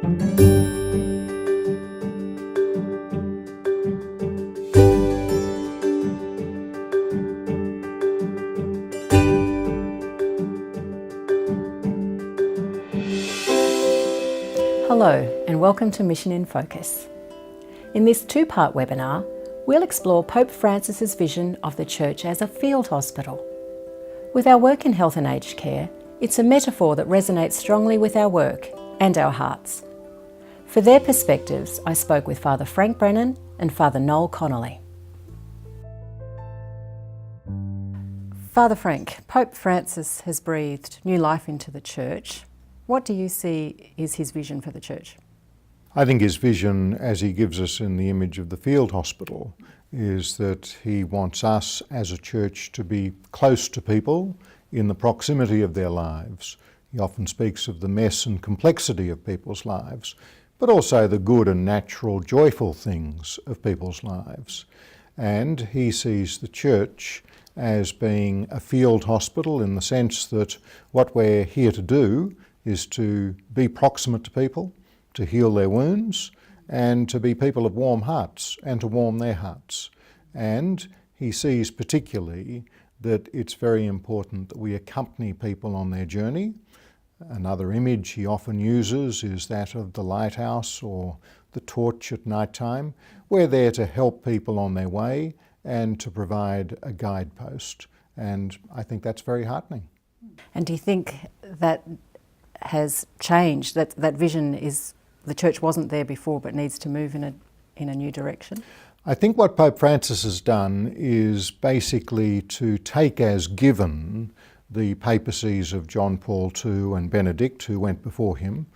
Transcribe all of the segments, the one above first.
Hello and welcome to Mission in Focus. In this two-part webinar, we'll explore Pope Francis's vision of the Church as a field hospital. With our work in health and aged care, it's a metaphor that resonates strongly with our work and our hearts. For their perspectives, I spoke with Father Frank Brennan and Father Noel Connolly. Father Frank, Pope Francis has breathed new life into the Church. What do you see is his vision for the Church? I think his vision, as he gives us in the image of the field hospital, is that he wants us as a church to be close to people in the proximity of their lives. He often speaks of the mess and complexity of people's lives, but also the good and natural, joyful things of people's lives. And he sees the Church as being a field hospital in the sense that what we're here to do is to be proximate to people, to heal their wounds, and to be people of warm hearts and to warm their hearts. And he sees particularly that it's very important that we accompany people on their journey. Another image he often uses is that of the lighthouse or the torch at night time. We're there to help people on their way and to provide a guidepost. And I think that's very heartening. And do you think that has changed, that vision is, the Church wasn't there before but needs to move in a new direction? I think what Pope Francis has done is basically to take as given the papacies of John Paul II and Benedict, who went before him.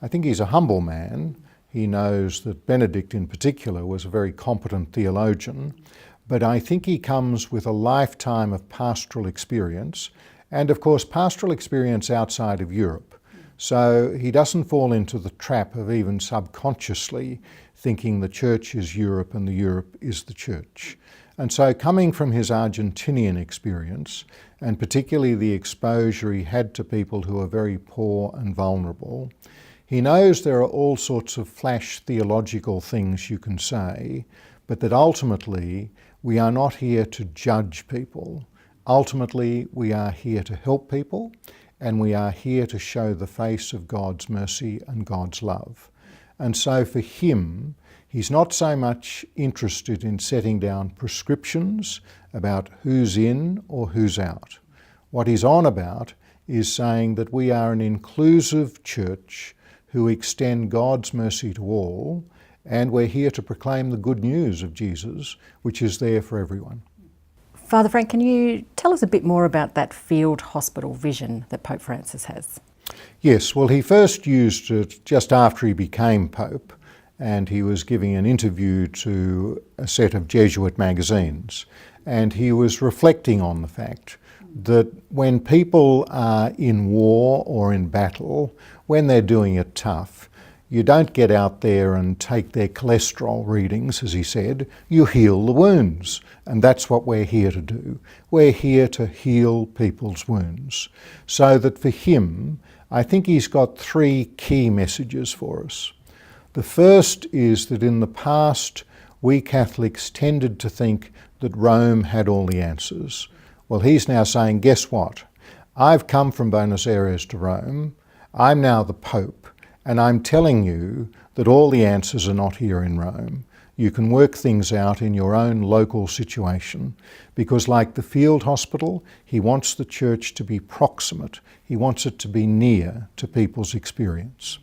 I think he's a humble man. He knows that Benedict in particular was a very competent theologian, but I think he comes with a lifetime of pastoral experience, and of course pastoral experience outside of Europe. So he doesn't fall into the trap of even subconsciously thinking the Church is Europe and the Europe is the Church. And so coming from his Argentinian experience, and particularly the exposure he had to people who are very poor and vulnerable, he knows there are all sorts of flash theological things you can say, but that ultimately we are not here to judge people. Ultimately, we are here to help people, and we are here to show the face of God's mercy and God's love. And so for him, he's not so much interested in setting down prescriptions about who's in or who's out. What he's on about is saying that we are an inclusive church who extend God's mercy to all, and we're here to proclaim the good news of Jesus, which is there for everyone. Father Frank, can you tell us a bit more about that field hospital vision that Pope Francis has? Yes, well, he first used it just after he became Pope, and he was giving an interview to a set of Jesuit magazines, and he was reflecting on the fact that when people are in war or in battle, when they're doing it tough, you don't get out there and take their cholesterol readings, as he said. You heal the wounds, and that's what we're here to do. We're here to heal people's wounds. So that for him, I think he's got three key messages for us. The first is that in the past, we Catholics tended to think that Rome had all the answers. Well, he's now saying, guess what? I've come from Buenos Aires to Rome. I'm now the Pope. And I'm telling you that all the answers are not here in Rome. You can work things out in your own local situation, because like the field hospital, he wants the Church to be proximate. He wants it to be near to people's experience.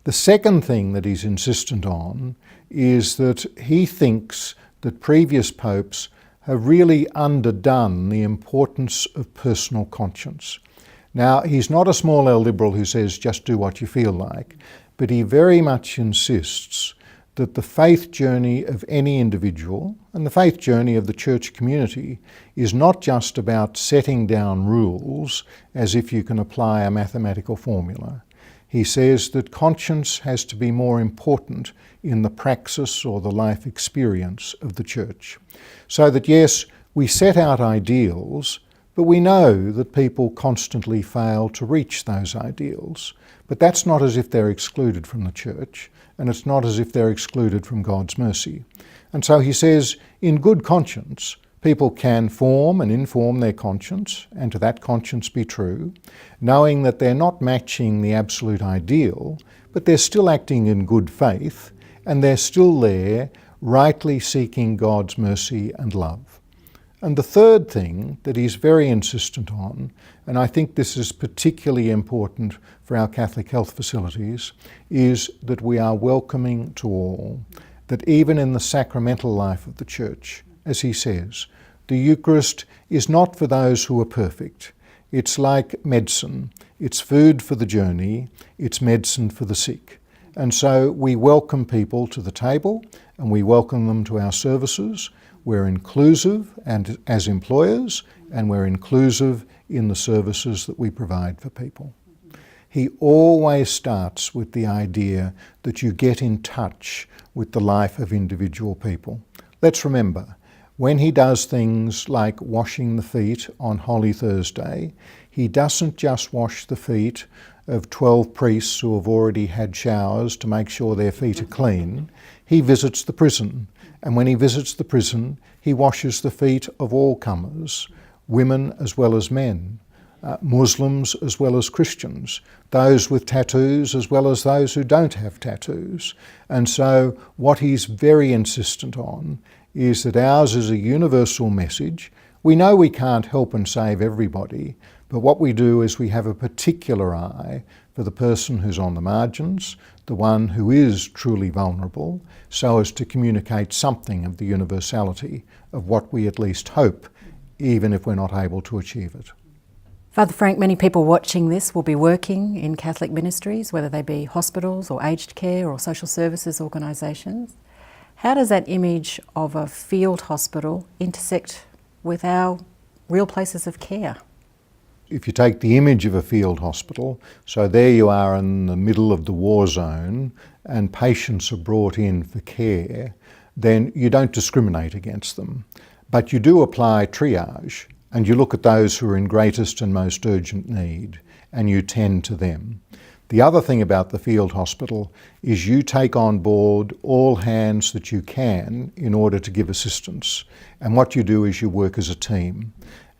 The second thing that he's insistent on is that he thinks that previous popes have really underdone the importance of personal conscience. Now, he's not a small L liberal who says just do what you feel like, but he very much insists that the faith journey of any individual and the faith journey of the church community is not just about setting down rules as if you can apply a mathematical formula. He says that conscience has to be more important in the praxis or the life experience of the church. So that yes, we set out ideals, But we know that people constantly fail to reach those ideals. But that's not as if they're excluded from the church, and it's not as if they're excluded from God's mercy. And so he says, in good conscience, people can form and inform their conscience, and to that conscience be true, knowing that they're not matching the absolute ideal, but they're still acting in good faith, and they're still there, rightly seeking God's mercy and love. And the third thing that he's very insistent on, and I think this is particularly important for our Catholic health facilities, is that we are welcoming to all, that even in the sacramental life of the Church, as he says, the Eucharist is not for those who are perfect. It's like medicine. It's food for the journey. It's medicine for the sick. And so we welcome people to the table and we welcome them to our services. We're inclusive and as employers, and we're inclusive in the services that we provide for people. He always starts with the idea that you get in touch with the life of individual people. Let's remember, when he does things like washing the feet on Holy Thursday, he doesn't just wash the feet of 12 priests who have already had showers to make sure their feet are clean. He visits the prison. And when he visits the prison, he washes the feet of all comers, women as well as men, Muslims as well as Christians, those with tattoos as well as those who don't have tattoos. And so what he's very insistent on is that ours is a universal message. We know we can't help and save everybody, but what we do is we have a particular eye for the person who's on the margins, the one who is truly vulnerable, so as to communicate something of the universality of what we at least hope, even if we're not able to achieve it. Father Frank, many people watching this will be working in Catholic ministries, whether they be hospitals or aged care or social services organisations. How does that image of a field hospital intersect with our real places of care? If you take the image of a field hospital, so there you are in the middle of the war zone and patients are brought in for care, then you don't discriminate against them. But you do apply triage and you look at those who are in greatest and most urgent need and you tend to them. The other thing about the field hospital is you take on board all hands that you can in order to give assistance. And what you do is you work as a team.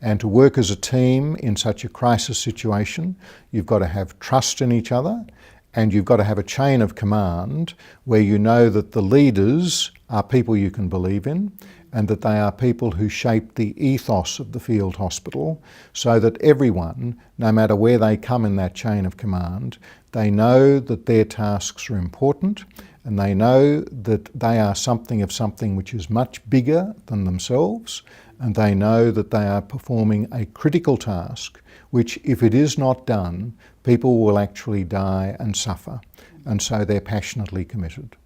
And to work as a team in such a crisis situation, you've got to have trust in each other and you've got to have a chain of command where you know that the leaders are people you can believe in and that they are people who shape the ethos of the field hospital so that everyone, no matter where they come in that chain of command, they know that their tasks are important and they know that they are something of something which is much bigger than themselves, and they know that they are performing a critical task which, if it is not done, people will actually die and suffer. And so they're passionately committed.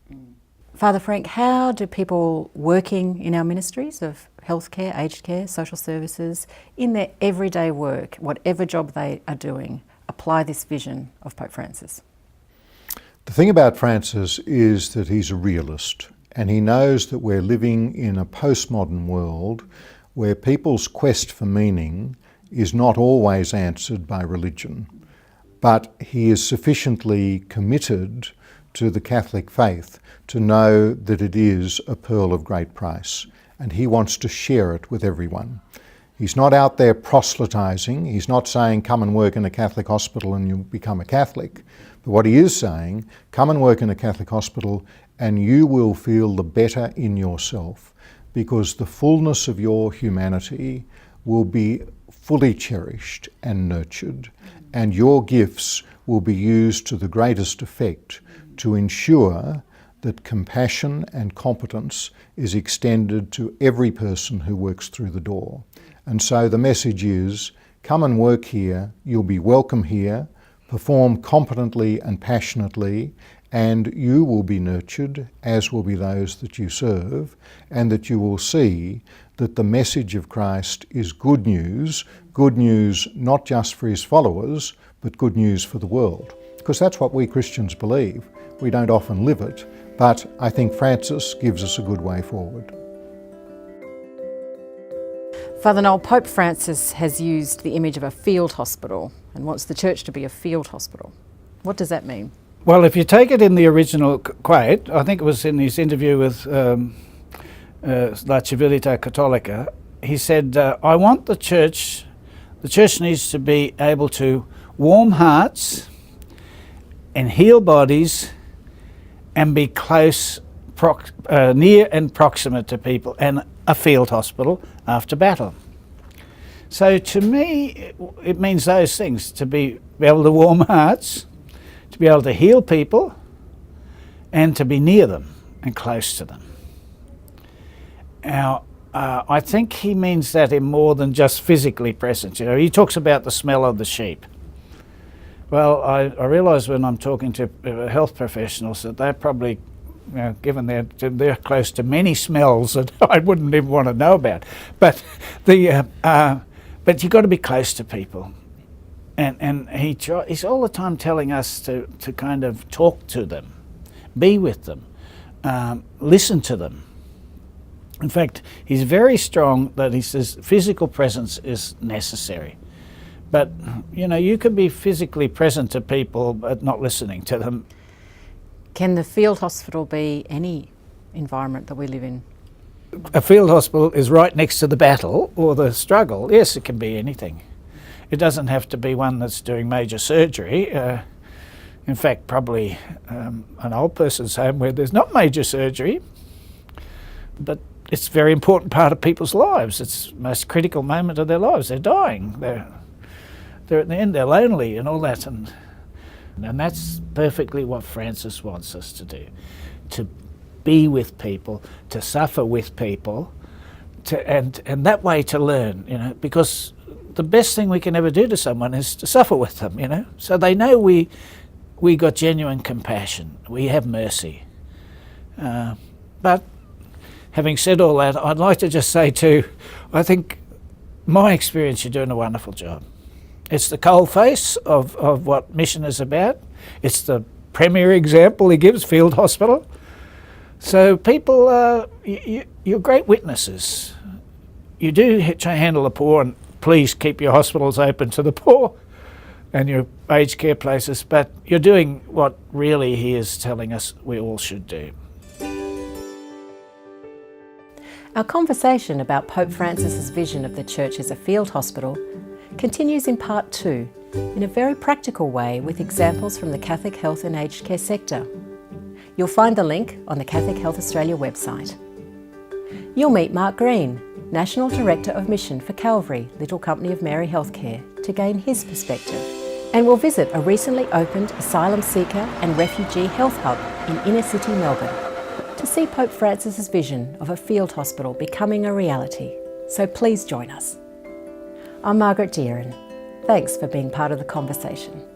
Father Frank, how do people working in our ministries of healthcare, aged care, social services, in their everyday work, whatever job they are doing, apply this vision of Pope Francis? The thing about Francis is that he's a realist, and he knows that we're living in a postmodern world where people's quest for meaning is not always answered by religion. But he is sufficiently committed to the Catholic faith to know that it is a pearl of great price, and he wants to share it with everyone. He's not out there proselytising. He's not saying, come and work in a Catholic hospital and you'll become a Catholic. But what he is saying, come and work in a Catholic hospital and you will feel the better in yourself, because the fullness of your humanity will be fully cherished and nurtured, and your gifts will be used to the greatest effect to ensure that compassion and competence is extended to every person who works through the door. And so the message is, come and work here, you'll be welcome here, perform competently and passionately, and you will be nurtured, as will be those that you serve, and that you will see that the message of Christ is good news not just for his followers, but good news for the world. Because that's what we Christians believe. We don't often live it, but I think Francis gives us a good way forward. Father Noel, Pope Francis has used the image of a field hospital and wants the church to be a field hospital. What does that mean? Well, if you take it in the original quote, I think it was in his interview with La Civiltà Cattolica, he said, I want the church needs to be able to warm hearts and heal bodies and be close, near and proximate to people, and a field hospital after battle. So to me, it means those things, to be able to warm hearts, to be able to heal people, and to be near them and close to them. Now, I think he means that in more than just physically present. You know, he talks about the smell of the sheep. Well, I realise when I'm talking to health professionals that they're probably, you know, given they're close to many smells that I wouldn't even want to know about. But but you've got to be close to people. And he's all the time telling us to kind of talk to them, be with them, listen to them. In fact, he's very strong that he says physical presence is necessary. But, you know, you could be physically present to people but not listening to them. Can the field hospital be any environment that we live in? A field hospital is right next to the battle or the struggle. Yes, it can be anything. It doesn't have to be one that's doing major surgery. In fact, probably an old person's home where there's not major surgery, but it's a very important part of people's lives. It's the most critical moment of their lives. They're dying. They're at the end, they're lonely and all that. And that's perfectly what Francis wants us to do, to be with people, to suffer with people, and that way to learn, you know, because the best thing we can ever do to someone is to suffer with them, you know. So they know we got genuine compassion, we have mercy. But having said all that, I'd like to just say too, I think my experience, you're doing a wonderful job. It's the coalface of what mission is about. It's the premier example he gives, field hospital. So people, you're great witnesses. You do handle the poor, and please keep your hospitals open to the poor and your aged care places, but you're doing what really he is telling us we all should do. Our conversation about Pope Francis's vision of the church as a field hospital continues in part 2 in a very practical way with examples from the Catholic health and aged care sector. You'll find the link on the Catholic Health Australia website. You'll meet Mark Green, National Director of Mission for Calvary, Little Company of Mary Healthcare, to gain his perspective. And we'll visit a recently opened asylum seeker and refugee health hub in inner city Melbourne to see Pope Francis's vision of a field hospital becoming a reality. So please join us. I'm Margaret Deeren. Thanks for being part of the conversation.